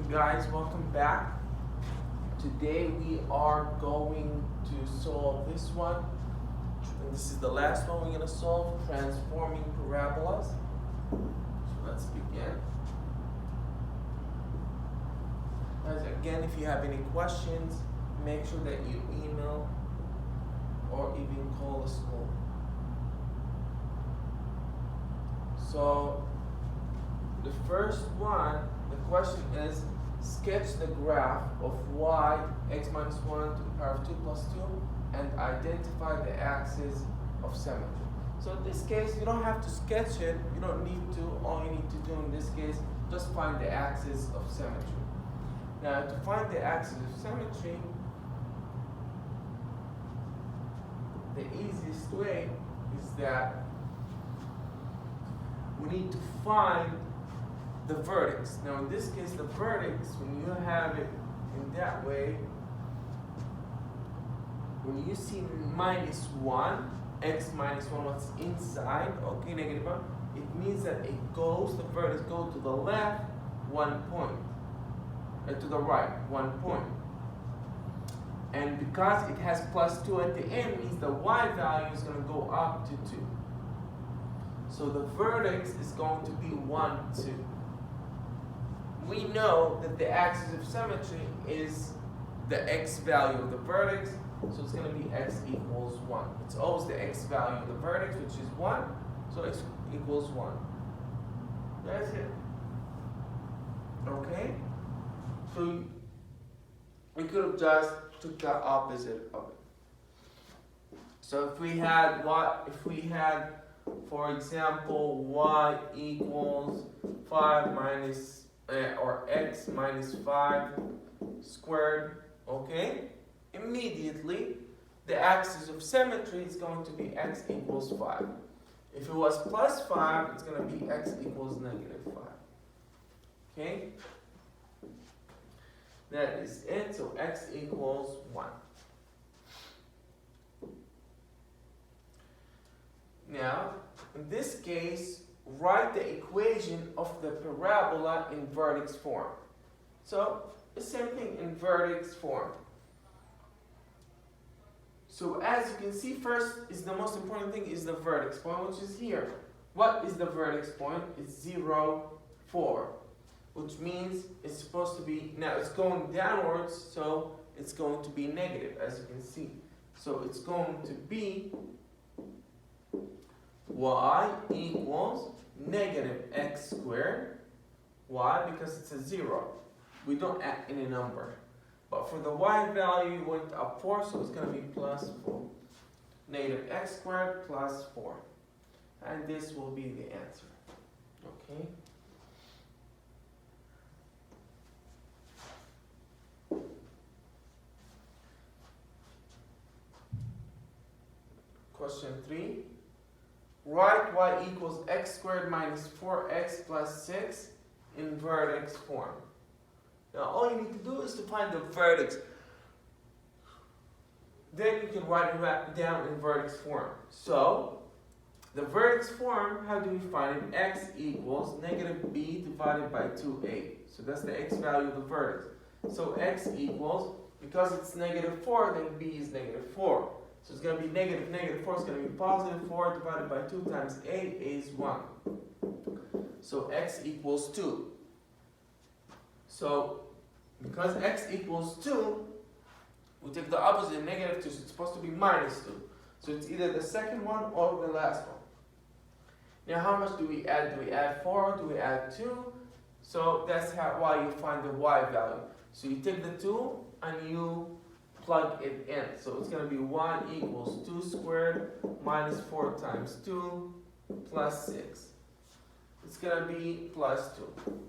Guys, welcome back. Today we are going to solve this one. And this is the last one we're going to solve, transforming parabolas. So let's begin. Guys, again, if you have any questions, make sure that you email or even call the school. So the first one, the question is, sketch the graph of y x minus 1 to the power of 2 plus 2 and identify the axis of symmetry. So in this case, you don't have to sketch it. You don't need to. All you need to do in this case, just find the axis of symmetry. Now, to find the axis of symmetry, the easiest way is that we need to find the vertex. Now in this case, the vertex, when you have it in that way, when you see minus 1, x minus 1, what's inside, okay, negative 1, it means that it goes, the vertex goes to the left 1 point, to the right 1 point. And because it has plus 2 at the end, means the y value is going to go up to 2. So the vertex is going to be 1, 2. We know that the axis of symmetry is the x value of the vertex, so it's going to be x equals 1. It's always the x value of the vertex, which is 1, so x equals 1. That's it. Okay? So we could have just took the opposite of it. So if we had for example, y equals 5 minus or x minus 5 squared, okay? Immediately, the axis of symmetry is going to be x equals 5. If it was plus 5, it's going to be x equals negative 5. Okay? That is it, so x equals 1. Now, in this case, write the equation of the parabola in vertex form. So, the same thing in vertex form. So, as you can see, first is the most important thing is the vertex point, which is here. What is the vertex point? It's 0, 4, which means it's supposed to be, now it's going downwards, so it's going to be negative, as you can see. So, it's going to be y equals negative x squared. Why? Because it's a 0. We don't add any number. But for the y value, we went up 4, so it's going to be plus 4. Negative x squared plus 4. And this will be the answer. Okay? Question 3. Write y equals x squared minus 4x plus 6 in vertex form. Now all you need to do is to find the vertex. Then you can write it down in vertex form. So, the vertex form, how do we find it? X equals negative b divided by 2a. So that's the x value of the vertex. So x equals, because it's negative 4, then b is negative 4. So it's going to be negative 4 is going to be positive 4 divided by 2 times a is 1. So x equals 2. So because x equals 2, we take the opposite, negative 2, so it's supposed to be minus 2. So it's either the second one or the last one. Now how much do we add? Do we add 4? Do we add 2? So that's why you find the y value. So you take the 2 and you plug it in. So it's going to be y equals 2 squared minus 4 times 2 plus 6. It's going to be plus 2.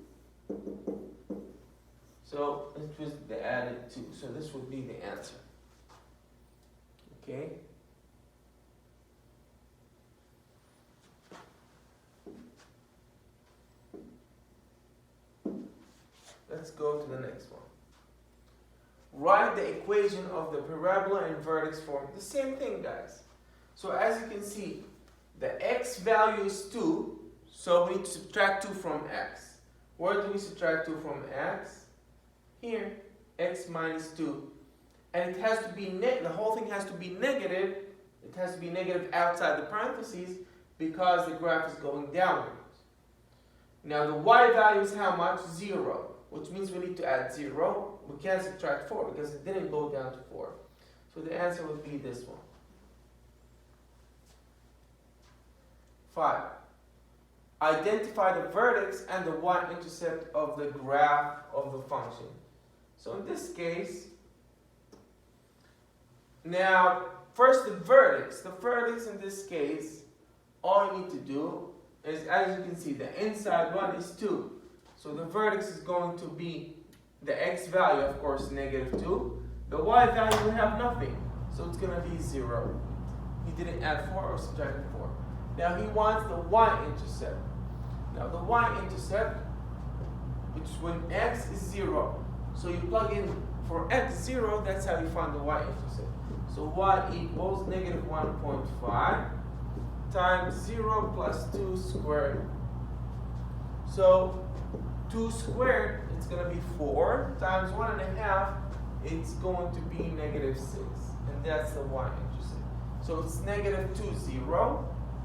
So it was the added 2. So this would be the answer. Okay? Let's go to the next one. Write the equation of the parabola in vertex form. The same thing, guys. So as you can see, the x value is 2, so we need to subtract 2 from x. Where do we subtract 2 from x? here, x minus 2. And it has to be, the whole thing has to be negative. It has to be negative outside the parentheses because the graph is going downwards. Now the y value is how much? 0, which means we need to add 0. We can't subtract 4 because it didn't go down to 4. So the answer would be this one. 5. Identify the vertex and the y-intercept of the graph of the function. So in this case, now first the vertex. The vertex in this case, all you need to do is, as you can see, the inside one is 2. So the vertex is going to be the x value, of course, negative 2. The y value will have nothing. So it's going to be 0. He didn't add 4 or subtract 4. Now he wants the y-intercept. Now the y-intercept, which when x is 0. So you plug in for x 0, that's how you find the y-intercept. So y equals negative 1.5 times 0 plus 2 squared. So 2 squared, it's going to be 4 times 1.5, it's going to be negative 6. And that's the y-intercept. So it's negative 2, 0,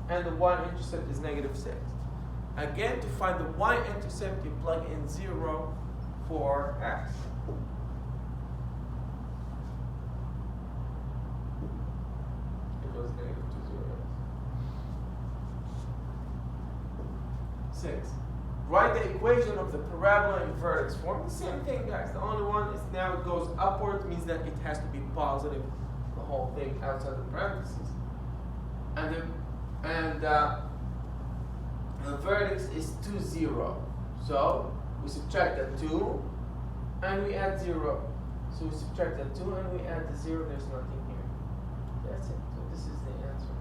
and the y-intercept is negative 6. Again, to find the y-intercept, you plug in 0 for x. It goes negative 2, 0. 6. Write the equation of the parabola in vertex form. The same thing, guys. The only one is now it goes upward, means that it has to be positive, the whole thing outside the parentheses. And the vertex is 2, 0. So we subtract the 2 and we add 0. So we subtract the 2 and we add the 0. There's nothing here. That's it. So this is the answer.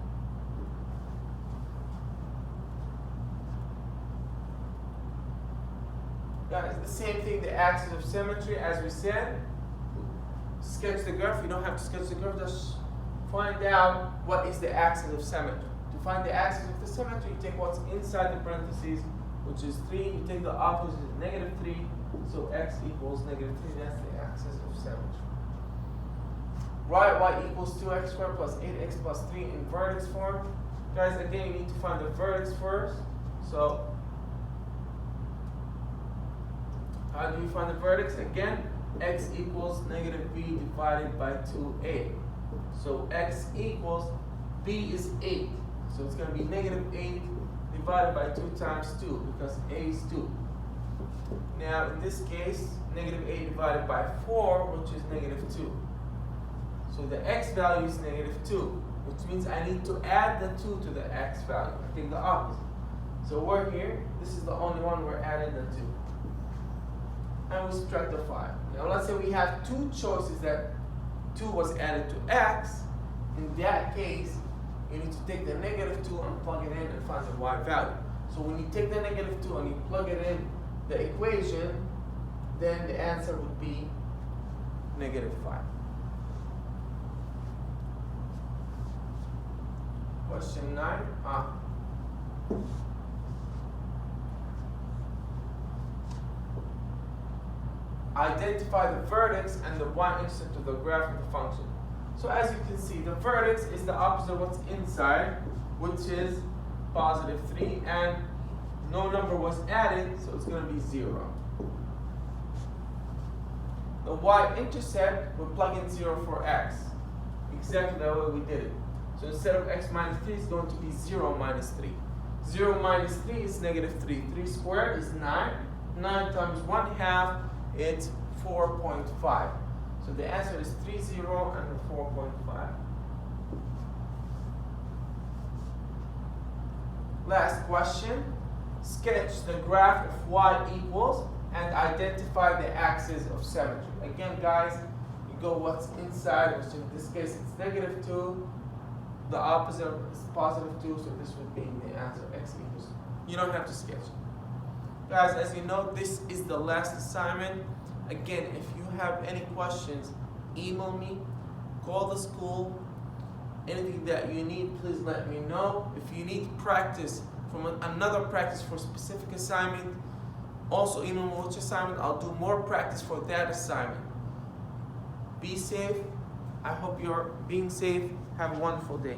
Guys, the same thing, the axis of symmetry, as we said. Sketch the graph. You don't have to sketch the graph, just find out what is the axis of symmetry. To find the axis of the symmetry, you take what's inside the parentheses, which is 3. You take the opposite, negative 3. So x equals negative 3. That's the axis of symmetry. Write y equals 2x squared plus 8x plus 3 in vertex form. Guys, again, you need to find the vertex first. So how do you find the vertex? Again, x equals negative b divided by 2a. So x equals, b is 8. So it's going to be negative 8 divided by 2 times 2, because a is 2. Now, in this case, negative 8 divided by 4, which is negative 2. So the x value is negative 2, which means I need to add the 2 to the x value. I think the opposite. So we're here. This is the only one we're adding the 2. And we subtract the 5. Now let's say we have two choices that 2 was added to x. In that case, you need to take the negative 2 and plug it in and find the y value. So when you take the negative 2 and you plug it in the equation, then the answer would be negative 5. Question 9. Identify the vertex and the y-intercept of the graph of the function. So as you can see, the vertex is the opposite of what's inside, which is positive 3, and no number was added, so it's going to be 0. The y-intercept, we plug in 0 for x. Exactly the way we did it. So instead of x minus 3, it's going to be 0 minus 3. 0 minus 3 is negative 3. 3 squared is 9. 9 times 1/2, it's 4.5. So the answer is 3, 0, and 4.5. Last question. Sketch the graph of y equals and identify the axis of symmetry. Again, guys, you go what's inside, which in this case it's negative 2. The opposite is positive 2, so this would be the answer, x equals. You don't have to sketch it. Guys, as you know, this is the last assignment. Again, if you have any questions, email me, call the school. Anything that you need, please let me know. If you need practice from another practice for a specific assignment, Also, even with your assignment, I'll do more practice for that assignment. Be safe. I hope you're being safe. Have a wonderful day.